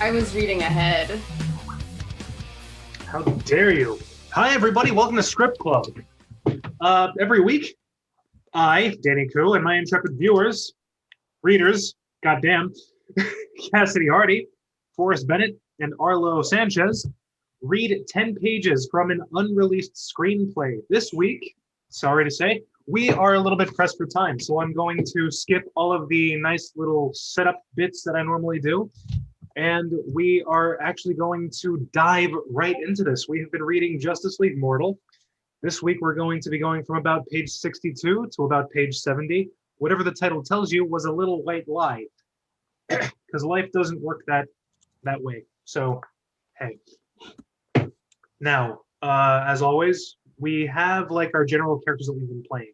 I was reading ahead. How dare you? Hi, everybody. Welcome to Script Club. Every week, I, Danny Koo, and my intrepid viewers, readers, goddamn, Cassidy Hardy, Forrest Bennett, and Arlo Sanchez, read 10 pages from an unreleased screenplay. This week, sorry to say, we are a little bit pressed for time, so I'm going to skip all of the nice little setup bits that I normally do. And we are actually going to dive right into this. We have been reading Justice League Mortal. This week, we're going to be going from about page 62 to about page 70. Whatever the title tells you was a little white lie, because life doesn't work that way. So, hey. Now, as always, we have like our general characters that we've been playing.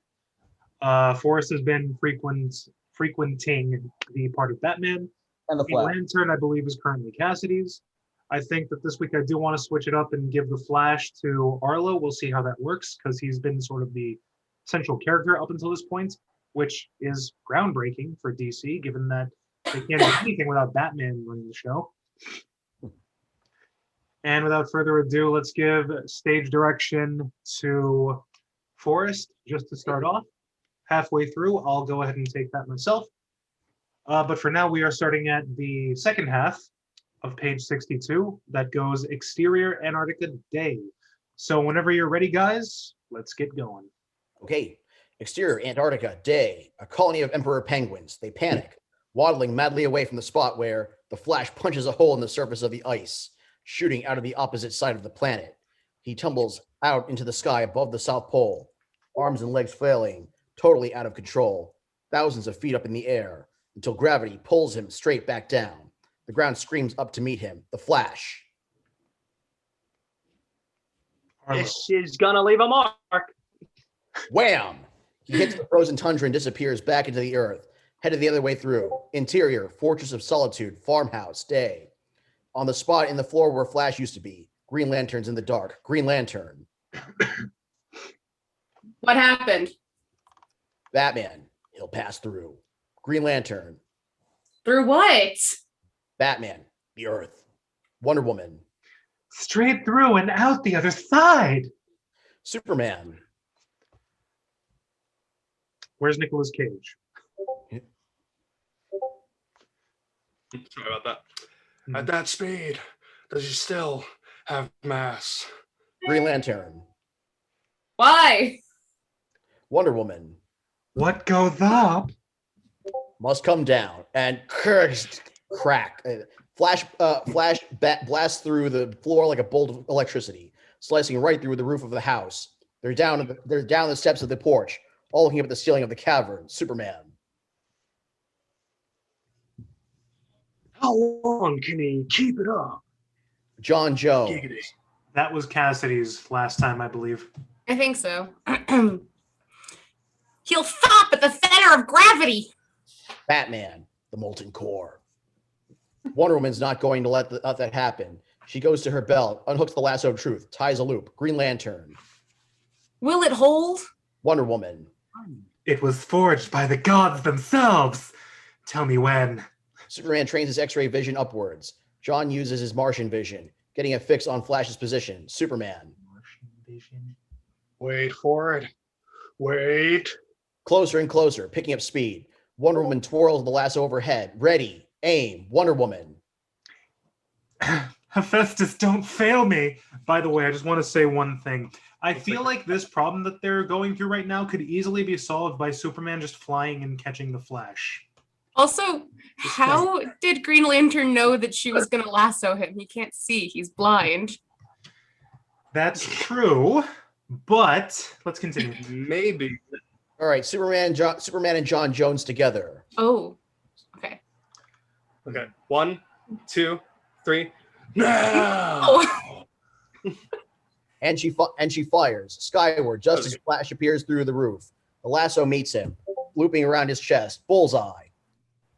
Forrest has been frequenting the part of Batman. And the Green Flash. Lantern, I believe, is currently Cassidy's. I think that this week I do want to switch it up and give the Flash to Arlo. We'll see how that works, because he's been sort of the central character up until this point, which is groundbreaking for DC, given that they can't do anything without Batman running the show. And without further ado, let's give stage direction to Forrest, just to start off. Halfway through, I'll go ahead and take that myself. But for now, we are starting at the second half of page 62 that goes Exterior Antarctica Day. So whenever you're ready, guys, let's get going. Okay. Exterior Antarctica Day. A colony of emperor penguins. They panic, waddling madly away from the spot where the Flash punches a hole in the surface of the ice, shooting out of the opposite side of the planet. He tumbles out into the sky above the South Pole, arms and legs flailing, totally out of control, thousands of feet up in the air, until gravity pulls him straight back down. The ground screams up to meet him, the Flash. Arlo. This is gonna leave a mark. Wham! He hits the frozen tundra and disappears back into the earth, headed the other way through. Interior, Fortress of Solitude, farmhouse, day. On the spot in the floor where Flash used to be, Green Lantern's in the dark. Green Lantern. What happened? Batman. He'll pass through. Green Lantern. Through what? Batman. The Earth. Wonder Woman. Straight through and out the other side. Superman. Where's Nicolas Cage? Sorry about that. At that speed, does he still have mass? Green Lantern. Why? Wonder Woman. What goes up? Must come down. And crack. Flash blasts through the floor like a bolt of electricity, slicing right through the roof of the house. They're down the steps of the porch, all looking up at the ceiling of the cavern. Superman. How long can he keep it up? John Jones. Giggity. That was Cassidy's last time, I believe. I think so. He'll stop at the center of gravity. Batman. The molten core. Wonder Woman's not going to let that happen. She goes to her belt, unhooks the lasso of truth, ties a loop. Green Lantern. Will it hold? Wonder Woman. It was forged by the gods themselves. Tell me when. Superman trains his X-ray vision upwards. John uses his Martian vision, getting a fix on Flash's position. Superman. Martian vision. Wait for it. Wait. Closer and closer, picking up speed. Wonder Woman twirls the lasso overhead. Ready, aim. Wonder Woman. Hephaestus, don't fail me. By the way, I just want to say one thing. I feel like this problem that they're going through right now could easily be solved by Superman just flying and catching the Flash. Also, how did Green Lantern know that she was going to lasso him? He can't see. He's blind. That's true, but let's continue. Maybe. All right, Superman and John Jones together. Oh, okay. Okay. 1, 2, 3. Now. Oh. And she fires skyward just as Flash appears through the roof. The lasso meets him, looping around his chest. Bullseye.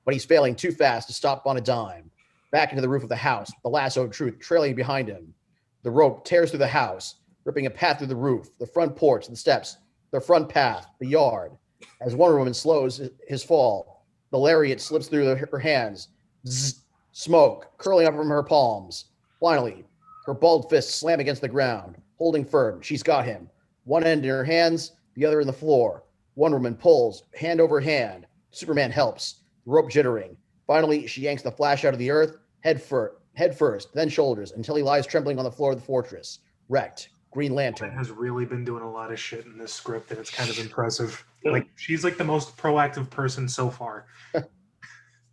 But he's failing too fast to stop on a dime. Back into the roof of the house, the lasso of truth trailing behind him. The rope tears through the house, ripping a path through the roof, the front porch, the steps, the front path, the yard. As Wonder Woman slows his fall, the lariat slips through her hands. Zzz, Smoke curling up from her palms. Finally, her bald fists slam against the ground, holding firm. She's got him. One end in her hands, the other in the floor. Wonder Woman pulls, hand over hand. Superman helps, the rope jittering. Finally, she yanks the Flash out of the earth, head first, then shoulders, until he lies trembling on the floor of the fortress. Wrecked. Green Lantern. Has really been doing a lot of shit in this script, and it's kind of impressive. Like, she's like the most proactive person so far.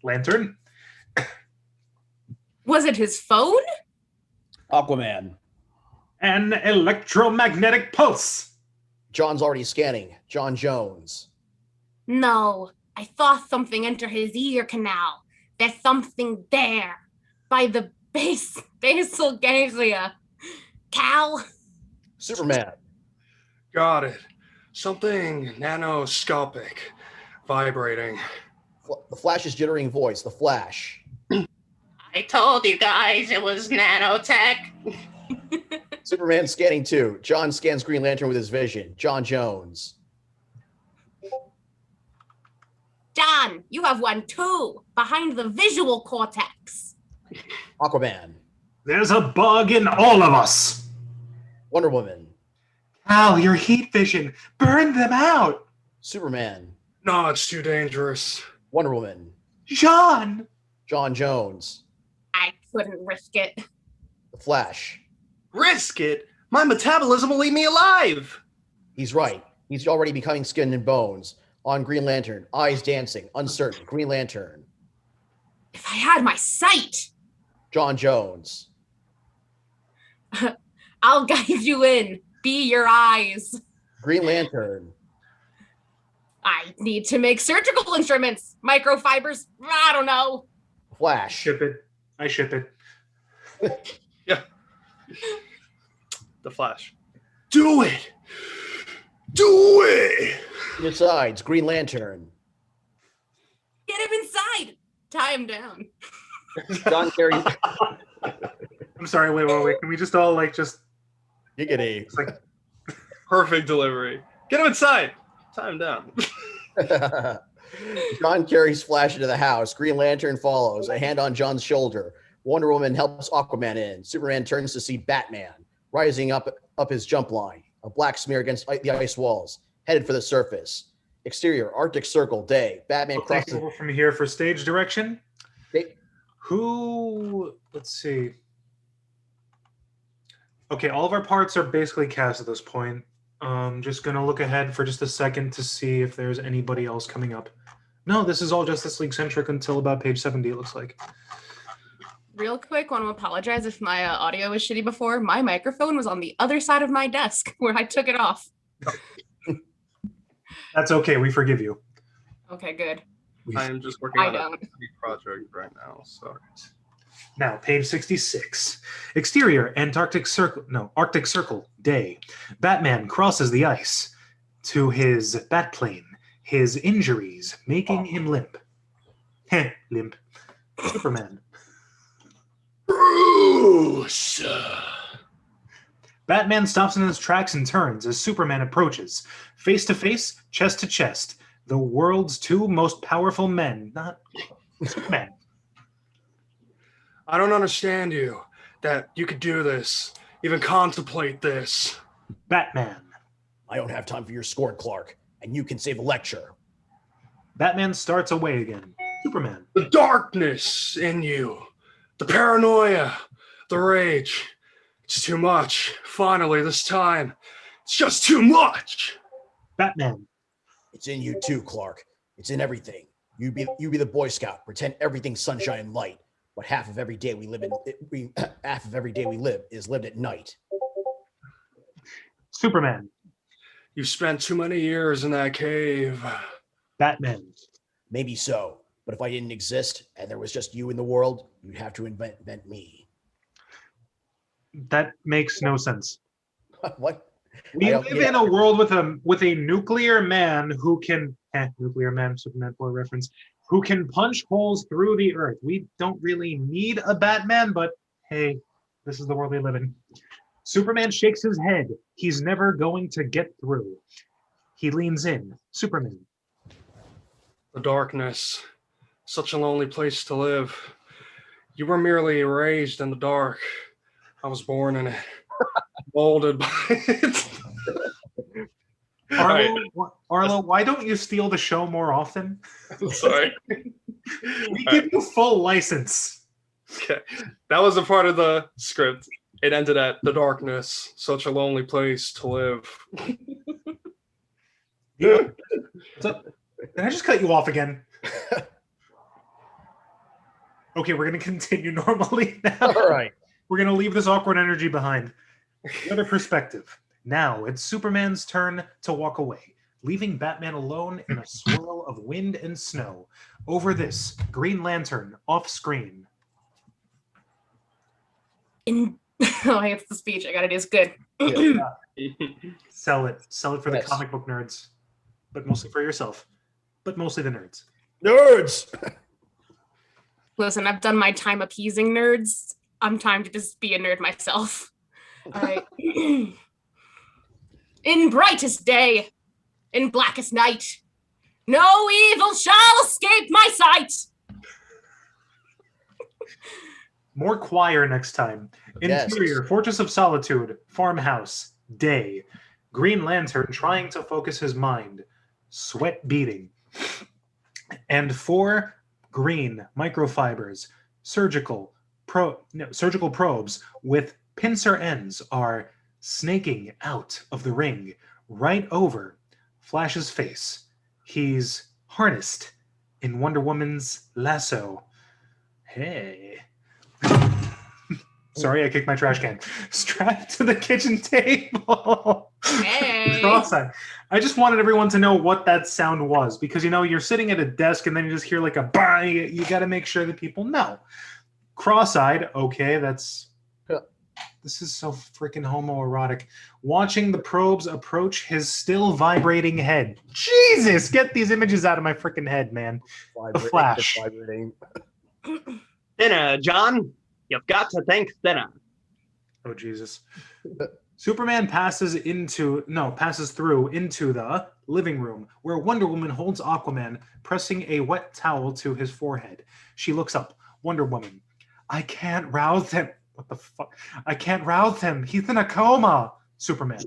Lantern? Was it his phone? Aquaman. An electromagnetic pulse. John's already scanning. John Jones. No, I saw something enter his ear canal. There's something there. By the basal ganglia. Cal? Superman. Got it. Something nanoscopic. Vibrating. The Flash's jittering voice. The Flash. I told you guys it was nanotech. Superman scanning too. John scans Green Lantern with his vision. John Jones. John, you have one too. Behind the visual cortex. Aquaman. There's a bug in all of us. Wonder Woman. Cal, your heat vision. Burn them out. Superman. No, it's too dangerous. Wonder Woman. John. John Jones. I couldn't risk it. The Flash. Risk it? My metabolism will leave me alive. He's right. He's already becoming skin and bones. On Green Lantern. Eyes dancing. Uncertain. Green Lantern. If I had my sight, John Jones. I'll guide you in. Be your eyes. Green Lantern. I need to make surgical instruments. Microfibers. I don't know. Flash. Ship it. I ship it. Yeah. The Flash. Do it. Do it. Besides, Green Lantern. Get him inside. Tie him down. John Kerry. I'm sorry, wait. Can we just all just Giggity. like Perfect delivery. Get him inside. Tie him down. John carries Flash into the house. Green Lantern follows, a hand on John's shoulder. Wonder Woman helps Aquaman in. Superman turns to see Batman rising up his jump line, a black smear against the ice walls, headed for the surface. Exterior, Arctic Circle, day. Batman I'll take crosses. over from here for stage direction. They- Let's see. Okay, all of our parts are basically cast at this point. Just gonna look ahead for just a second to see if there's anybody else coming up. No, this is all Justice League centric until about page 70, it looks like. Real quick, want to apologize if my audio was shitty before. My microphone was on the other side of my desk where I took it off. That's okay, we forgive you. Okay, good. I am just working I on a don't. project right now. So Now, page 66. Exterior, Arctic Circle, day. Batman crosses the ice to his Batplane, his injuries making him limp. Heh, limp. Superman. Bruce. Batman stops in his tracks and turns as Superman approaches. Face to face, chest to chest. The world's two most powerful men, not Superman. I don't understand you. That you could do this, even contemplate this. Batman. I don't have time for your scorn, Clark, and you can save a lecture. Batman starts away again. Superman. The darkness in you, the paranoia, the rage. It's too much. Finally, this time, it's just too much. Batman. It's in you too, Clark. It's in everything. You be the Boy Scout. Pretend everything's sunshine and light. But half of every day we live is lived at night. Superman. You spent too many years in that cave. Batman. Maybe so, but if I didn't exist and there was just you in the world, you'd have to invent me. That makes no sense. What? We live in a world with a nuclear man who can nuclear man, Superman 4 reference, who can punch holes through the earth. We don't really need a Batman, but hey, this is the world we live in. Superman shakes his head. He's never going to get through. He leans in. Superman. The darkness. Such a lonely place to live. You were merely erased in the dark. I was born in it, molded by it. Arlo, why don't you steal the show more often? Sorry. We give you full license. Okay. That was a part of the script. It ended at the darkness, such a lonely place to live. Yeah. Did I just cut you off again? Okay, we're going to continue normally now. All right. We're going to leave this awkward energy behind. The other perspective. Now it's Superman's turn to walk away, leaving Batman alone in a swirl of wind and snow. Over this, Green Lantern off screen. Oh, it's the speech. I got it. It's good. Sell it. Sell it for the Yes. comic book nerds, but mostly for yourself, but mostly the nerds. Nerds! Listen, I've done my time appeasing nerds. I'm time to just be a nerd myself. All right. In brightest day, in blackest night, no evil shall escape my sight. More choir next time. Yes. Interior, Fortress of Solitude, farmhouse, day. Green Lantern trying to focus his mind, sweat beating. And 4 green microfibers, surgical probes with pincer ends are snaking out of the ring right over Flash's face. He's harnessed in Wonder Woman's lasso. Hey. Sorry, I kicked my trash can. Strapped to the kitchen table. Hey. Cross-eyed. I just wanted everyone to know what that sound was because, you're sitting at a desk and then you just hear like a bang. You got to make sure that people know. Cross-eyed. Okay, this is so freaking homoerotic. Watching the probes approach his still vibrating head. Jesus, get these images out of my freaking head, man. The Flash. Thinner, John. You've got to thank Thinner. Oh, Jesus. Superman passes through into the living room where Wonder Woman holds Aquaman, pressing a wet towel to his forehead. She looks up. Wonder Woman. I can't rouse him. What the fuck? I can't rouse him. He's in a coma. Superman.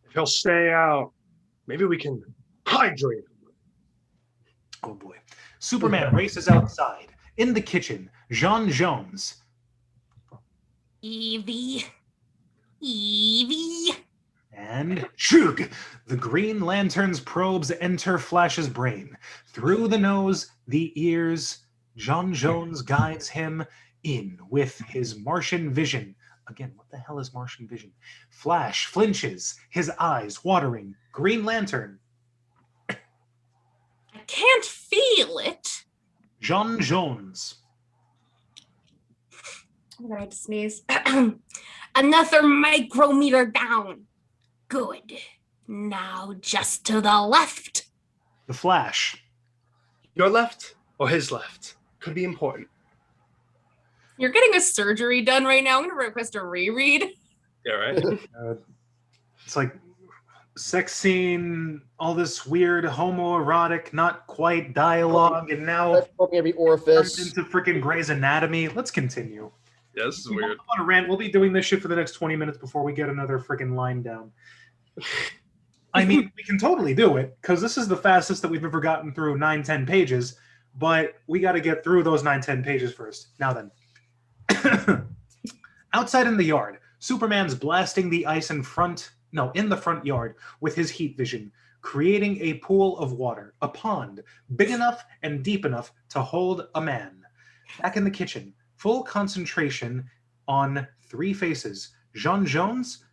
If he'll stay out, maybe we can hydrate him. Oh, boy. Superman races outside. In the kitchen, Jean Jones. Evie. And Shug! The Green Lantern's probes enter Flash's brain. Through the nose, the ears, John Jones guides him in with his Martian vision. Again, what the hell is Martian vision? Flash flinches, his eyes watering. Green Lantern. I can't feel it. John Jones. I'm gonna have to sneeze. Another micrometer down. Good. Now just to the left. The Flash. Your left or his left could be important. You're getting a surgery done right now. I'm gonna request a reread. Yeah, right? It's like sex scene, all this weird homoerotic, not quite dialogue, and now Poking every turns orifice. into freaking Grey's Anatomy. Let's continue. Yeah, this is We weird. won't go on a rant. We'll be doing this shit for the next 20 minutes before we get another freaking line down. I mean, we can totally do it because this is the fastest that we've ever gotten through 9-10 pages, but we got to get through those 9-10 pages first. Now then. Outside in the yard, Superman's blasting the ice in the front yard with his heat vision, creating a pool of water, a pond, big enough and deep enough to hold a man. Back in the kitchen, full concentration on 3 faces. Jean Jones.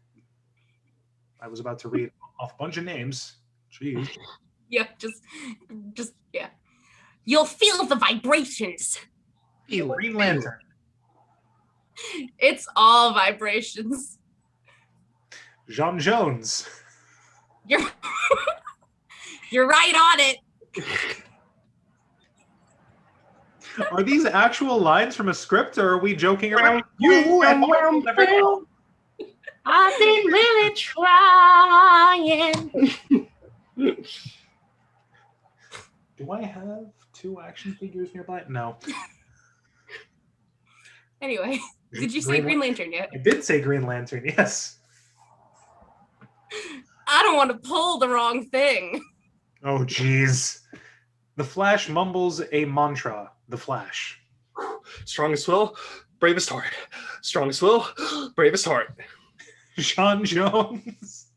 I was about to read off a bunch of names. Jeez. Yeah, just yeah. You'll feel the vibrations. Green Lantern. It's all vibrations. Jean Jones. You're you're right on it. Are these actual lines from a script, or are we joking around? You and everyone. I've been really trying. Do I have 2 action figures nearby? No. Anyway, did you say Green Lantern yet? I did say Green Lantern, yes. I don't want to pull the wrong thing. Oh, jeez. The Flash mumbles a mantra. The Flash. Strongest will, bravest heart. Strongest will, bravest heart. Sean Jones.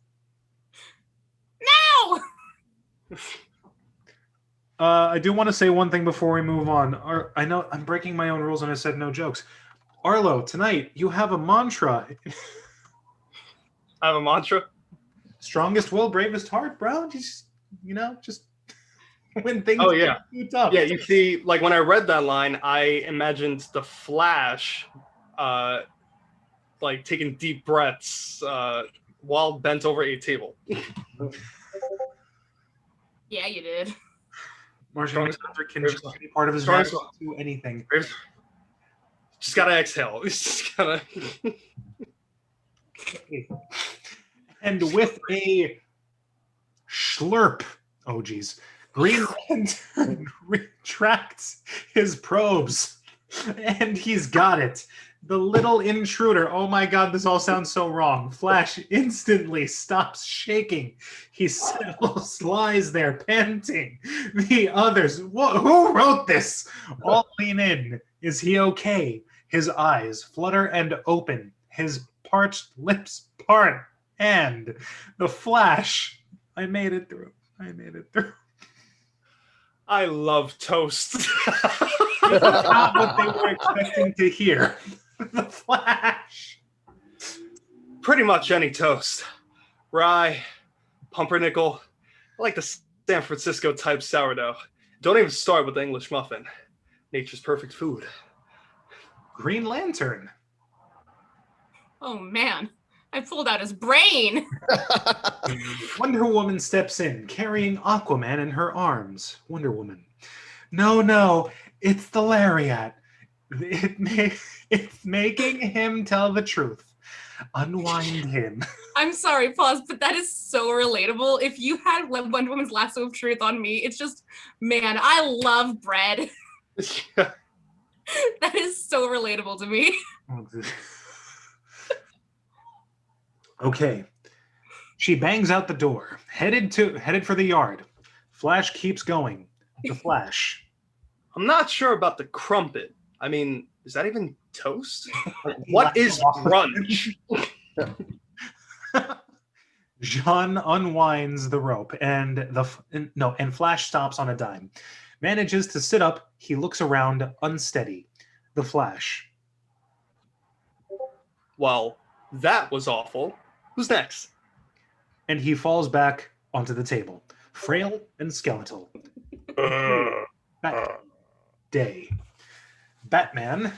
No! I do want to say one thing before we move on. I know I'm breaking my own rules and I said no jokes. Arlo, tonight you have a mantra. I have a mantra. Strongest will, bravest heart, bro. Just when things get too tough. Yeah, you see, like when I read that line, I imagined the Flash, like taking deep breaths while bent over a table. Yeah, you did. Martian Manhunter can change any part of his body to anything. Just gotta exhale. Just gotta. And with a slurp, oh geez, Green Lantern retracts his probes, and he's got it. The little intruder, oh my god, this all sounds so wrong. Flash instantly stops shaking. He settles, lies there panting. The others, who wrote this? All lean in. Is he okay? His eyes flutter and open. His parched lips part. And the Flash, I made it through. I love toast. This is not what they were expecting to hear. The Flash. Pretty much any toast. Rye, pumpernickel. I like the San Francisco type sourdough. Don't even start with the English muffin. Nature's perfect food. Green Lantern. Oh man, I pulled out his brain. Wonder Woman steps in, carrying Aquaman in her arms. Wonder Woman. No, it's the lariat. It's making him tell the truth. Unwind him. I'm sorry, pause, but that is so relatable. If you had Wonder Woman's lasso of truth on me, it's just, man, I love bread. That is so relatable to me. Okay. She bangs out the door, headed for the yard. Flash keeps going. The Flash. I'm not sure about the crumpet. I mean, is that even toast? Like, what is brunch? Jean unwinds the rope and Flash stops on a dime. Manages to sit up. He looks around, unsteady. The Flash. Well, that was awful. Who's next? And he falls back onto the table, frail and skeletal. Day. Batman,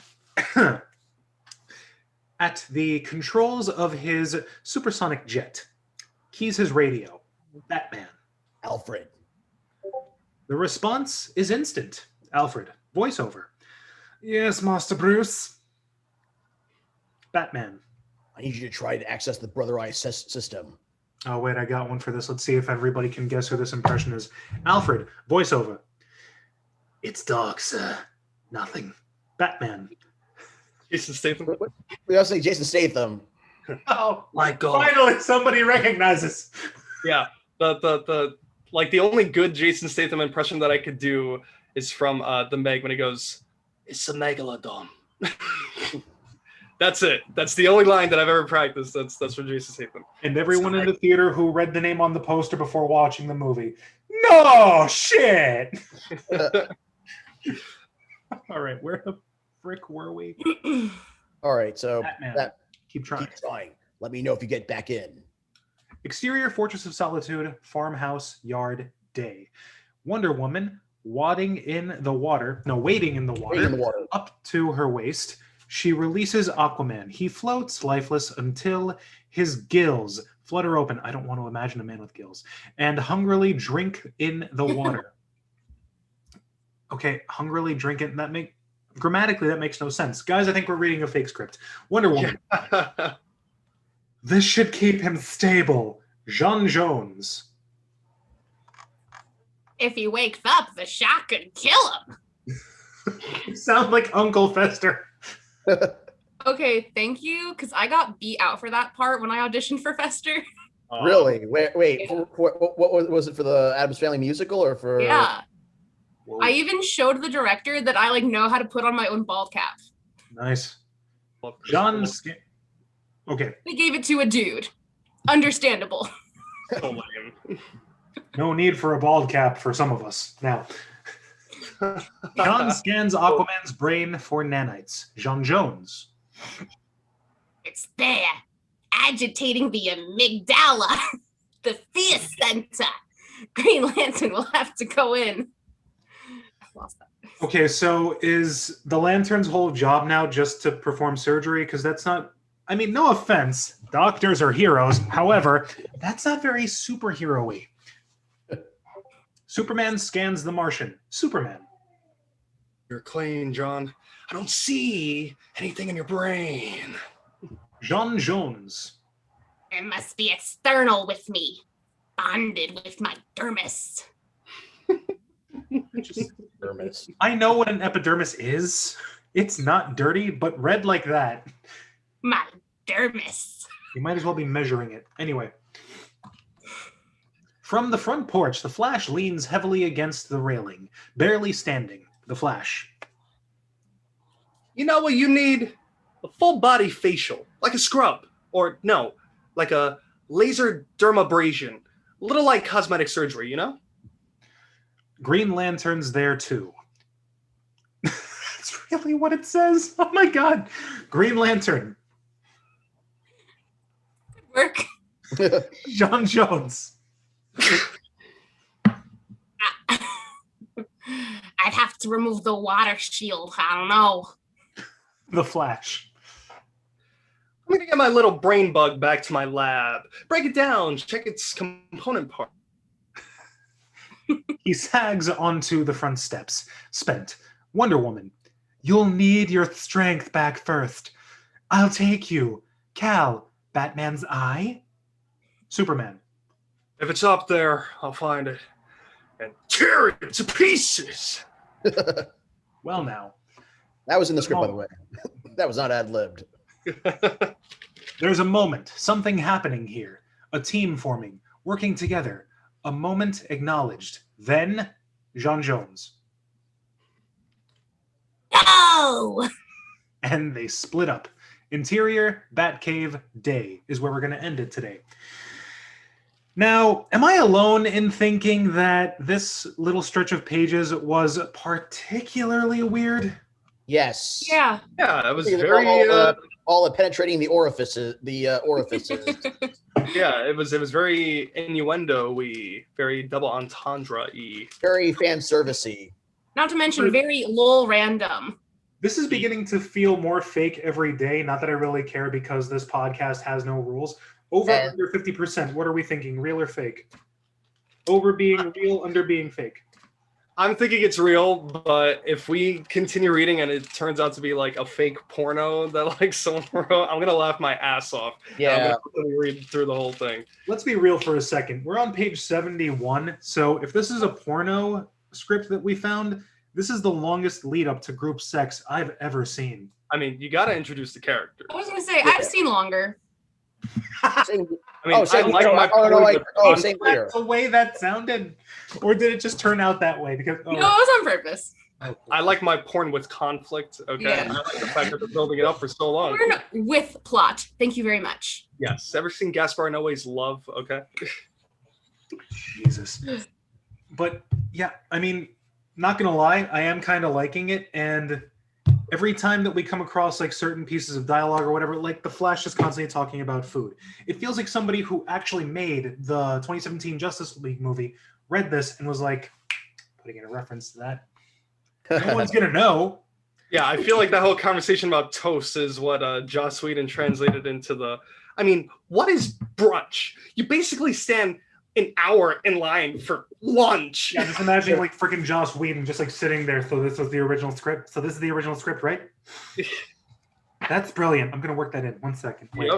at the controls of his supersonic jet, keys his radio. Batman. Alfred. The response is instant. Alfred. Voiceover. Yes, Master Bruce. Batman. I need you to try to access the Brother Eye system. Oh, wait, I got one for this. Let's see if everybody can guess who this impression is. Alfred. Voiceover. It's dark, sir. Nothing. Batman. Jason Statham. We also say Jason Statham. Oh my god! Finally, somebody recognizes. Yeah, the only good Jason Statham impression that I could do is from the Meg when he goes, "It's a megalodon." That's it. That's the only line that I've ever practiced. That's from Jason Statham. And everyone in the theater who read the name on the poster before watching the movie. No shit. All right, where the frick were we? All right, so Batman. Keep trying. Keep trying. Let me know if you get back in. Exterior Fortress of Solitude, farmhouse, yard, day. Wonder Woman wading in the water, up to her waist. She releases Aquaman. He floats lifeless until his gills flutter open. I don't want to imagine a man with gills. And hungrily drink in the water. Okay, hungrily drink it. Grammatically, that makes no sense. Guys, I think we're reading a fake script. Wonder Woman. Yeah. This should keep him stable. Jean Jones. If he wakes up, the shock could kill him. You sound like Uncle Fester. Okay, thank you, because I got beat out for that part when I auditioned for Fester. Really? Wait. Yeah. What was it for the Addams Family musical or for? Yeah. Whoa, I even showed the director that I know how to put on my own bald cap. nice. John. Okay. They gave it to a dude. Understandable. So lame. No need for a bald cap for some of us. Now, John scans Aquaman's brain for nanites. Jean Jones. It's there, agitating the amygdala, the fear center. Green Lantern will have to go in. I lost that. Okay, so is the Lantern's whole job now just to perform surgery? Because that's not, I mean, no offense, doctors are heroes. However, that's not very superhero-y. Superman scans the Martian. Superman. You're clean, John. I don't see anything in your brain. Jean Jones. It must be external with me, bonded with my dermis. Dermis. I know what an epidermis is. It's not dirty, but red like that. My dermis. You might as well be measuring it. Anyway. From the front porch, the Flash leans heavily against the railing, barely standing. The Flash. You know what you need? A full body facial, like a scrub. Or no, like a laser dermabrasion. A little like cosmetic surgery, you know? Green Lantern's there too. That's really what it says. Oh my god. Green Lantern. Good work. John Jones. I'd have to remove the water shield. I don't know. The Flash. I'm gonna get my little brain bug back to my lab. Break it down, check its component part. He sags onto the front steps. Spent. Wonder Woman. You'll need your strength back first. I'll take you. Cal. Batman's eye? Superman. If it's up there, I'll find it and tear it to pieces. Well now. That was in the script, by the way. That was not ad-libbed. There's a moment. Something happening here. A team forming. Working together. A moment acknowledged. Then, Jean Jones. No! And they split up. Interior, Batcave, day is where we're going to end it today. Now, am I alone in thinking that this little stretch of pages was particularly weird? Yes. Yeah. Yeah, it was Because very all the penetrating the orifices. Orifices. yeah, it was very innuendo-y, very double entendre-y. Very fan servicey. Not to mention very lol random. This is beginning to feel more fake every day. Not that I really care because this podcast has no rules. Over under 50%. What are we thinking? Real or fake? Over being real, under being fake. I'm thinking it's real, but if we continue reading and it turns out to be like a fake porno that like someone wrote, I'm gonna laugh my ass off. Yeah. I'm gonna read through the whole thing. Let's be real for a second. We're on page 71. So if this is a porno script that we found, this is the longest lead up to group sex I've ever seen. I mean, you gotta introduce the character. I was going to say, I've seen longer. Same, I mean, oh, same, I like my oh, no, porn like, with oh, content. same here. That's the way that sounded? Or did it just turn out that way? Because No, it was on purpose. I like my porn with conflict. Okay, Yeah. I like the fact that they're building it up for so long. Porn with plot. Thank you very much. Yes. Ever seen Gaspar Noé's Love? Okay. Jesus. But yeah, I mean, not gonna lie, I am kind of liking it, and every time that we come across like certain pieces of dialogue or whatever, like the Flash is constantly talking about food. It feels like somebody who actually made the 2017 Justice League movie read this and was like, putting in a reference to that. No one's gonna know. Yeah, I feel like that whole conversation about toast is what Joss Whedon translated into the. I mean, what is brunch? You basically stand an hour in line for lunch. Yeah, just imagine like freaking Joss Whedon just like sitting there. So this was the original script. So this is the original script, right? That's brilliant. I'm gonna work that in. 1 second. Wait.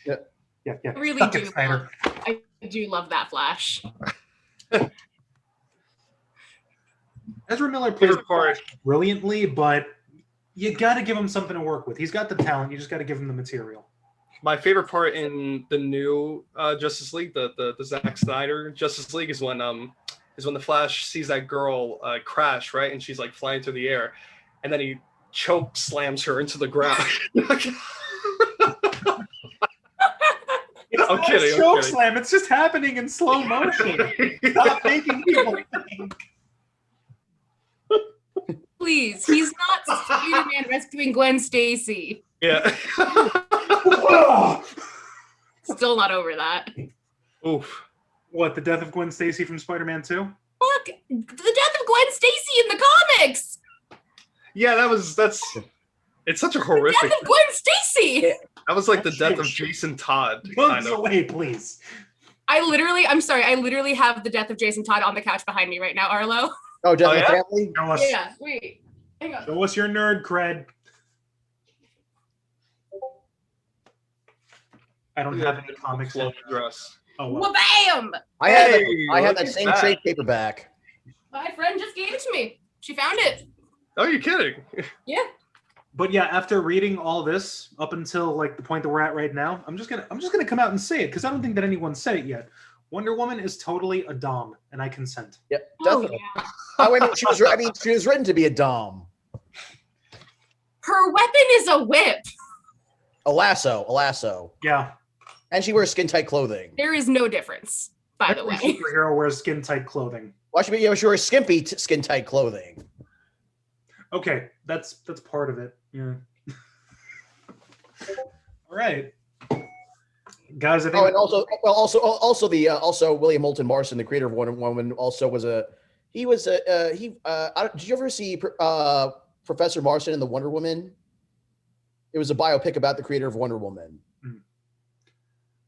Yep. Yeah. I really Suck do. it, Snyder. I do love that Flash. Ezra Miller plays Favorite part. brilliantly, but You got to give him something to work with. He's got the talent. You just got to give him the material. My favorite part in the new Justice League, the Zack Snyder Justice League, is when the Flash sees that girl crash, right, and she's like flying through the air, and then he choke slams her into the ground. It's not a choke slam. It's just happening in slow motion. Stop making people think. Please, he's not Spider-Man rescuing Gwen Stacy. Yeah. Still not over that. Oof. What, the death of Gwen Stacy from Spider-Man 2? Fuck, the death of Gwen Stacy in the comics. Yeah, it's such a horrific. The death of Gwen Stacy. That was like the death of Jason Todd. Months away, please. I'm sorry, I literally have the death of Jason Todd on the couch behind me right now, Arlo. Oh, death of the family? Yeah, wait. Hang on. Show us your nerd cred. I don't have any comics. Dress. Oh, well. Wha-bam! I have that same trade paperback. My friend just gave it to me. She found it. Oh, you're kidding? Yeah. But yeah, after reading all this up until like the point that we're at right now, I'm just gonna come out and say it because I don't think that anyone said it yet. Wonder Woman is totally a dom, and I consent. Yep, definitely. Yeah. Oh, she was written to be a dom. Her weapon is a whip. A lasso. Yeah. And she wears skin-tight clothing. There is no difference, by the way. Every superhero wears skin-tight clothing. Well, she wears skimpy skin-tight clothing. Okay, that's part of it. Yeah. All right, guys. I think. Oh, and also William Moulton Marston, the creator of Wonder Woman, also was a. Did you ever see Professor Marston in the Wonder Woman? It was a biopic about the creator of Wonder Woman.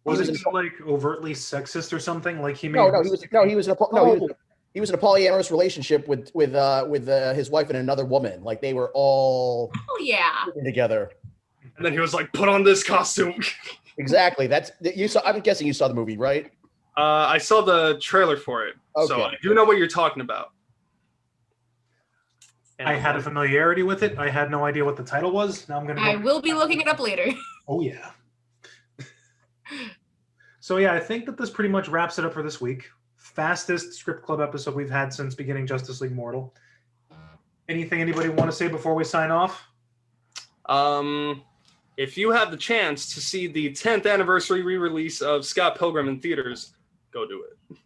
Was it like overtly sexist or something? Like he made he was in a polyamorous relationship with his wife and another woman. Like they were all together. And then he was like, "Put on this costume." Exactly. I'm guessing you saw the movie, right? I saw the trailer for it, so I do know what you're talking about. And I had a familiarity with it. I had no idea what the title was. Now I will be looking it up later. Oh yeah. So yeah, I think that this pretty much wraps it up for this week. Fastest script club episode we've had since beginning Justice League Mortal. Anything anybody want to say before we sign off? If you have the chance to see the 10th anniversary re-release of Scott Pilgrim in theaters, go do it.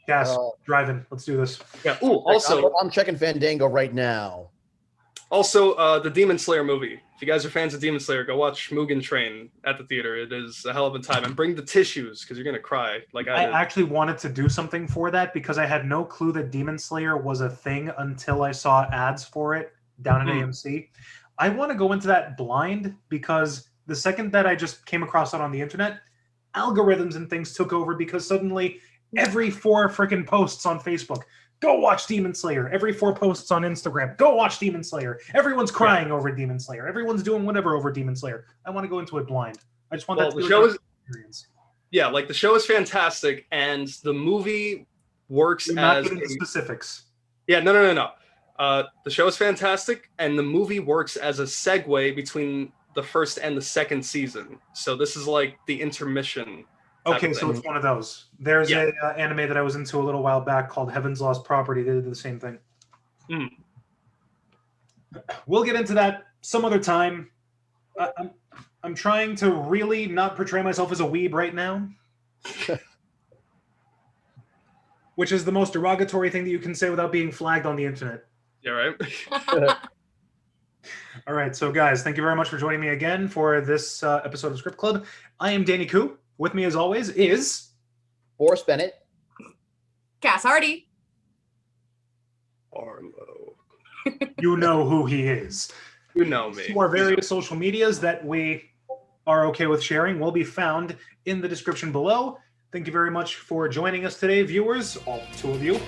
Yes, driving. Let's do this. Yeah. Ooh, also, I'm checking Fandango right now. Also, the Demon Slayer movie. If you guys are fans of Demon Slayer, go watch Mugen Train at the theater. It is a hell of a time. And bring the tissues because you're gonna cry. Like I actually wanted to do something for that because I had no clue that Demon Slayer was a thing until I saw ads for it down at AMC. I want to go into that blind because the second that I just came across it on the internet, algorithms and things took over because suddenly every 4 freaking posts on Facebook, go watch Demon Slayer. Every 4 posts on Instagram, go watch Demon Slayer. Everyone's crying over Demon Slayer. Everyone's doing whatever over Demon Slayer. I want to go into it blind. I just want that to be an experience. Yeah, like the show is fantastic, and the movie works not getting into specifics. Yeah, no. The show is fantastic, and the movie works as a segue between the first and the second season. So this is like the intermission. Okay, so it's one of those. There's an anime that I was into a little while back called Heaven's Lost Property. They did the same thing. We'll get into that some other time. I'm trying to really not portray myself as a weeb right now. Which is the most derogatory thing that you can say without being flagged on the internet. Yeah, right? All right, so guys, thank you very much for joining me again for this episode of Script Club. I am Danny Koo. With me, as always, is... Forrest Bennett. Cass Hardy. Arlo. You know who he is. You know me. Our various social medias that we are okay with sharing will be found in the description below. Thank you very much for joining us today, viewers, all 2 of you.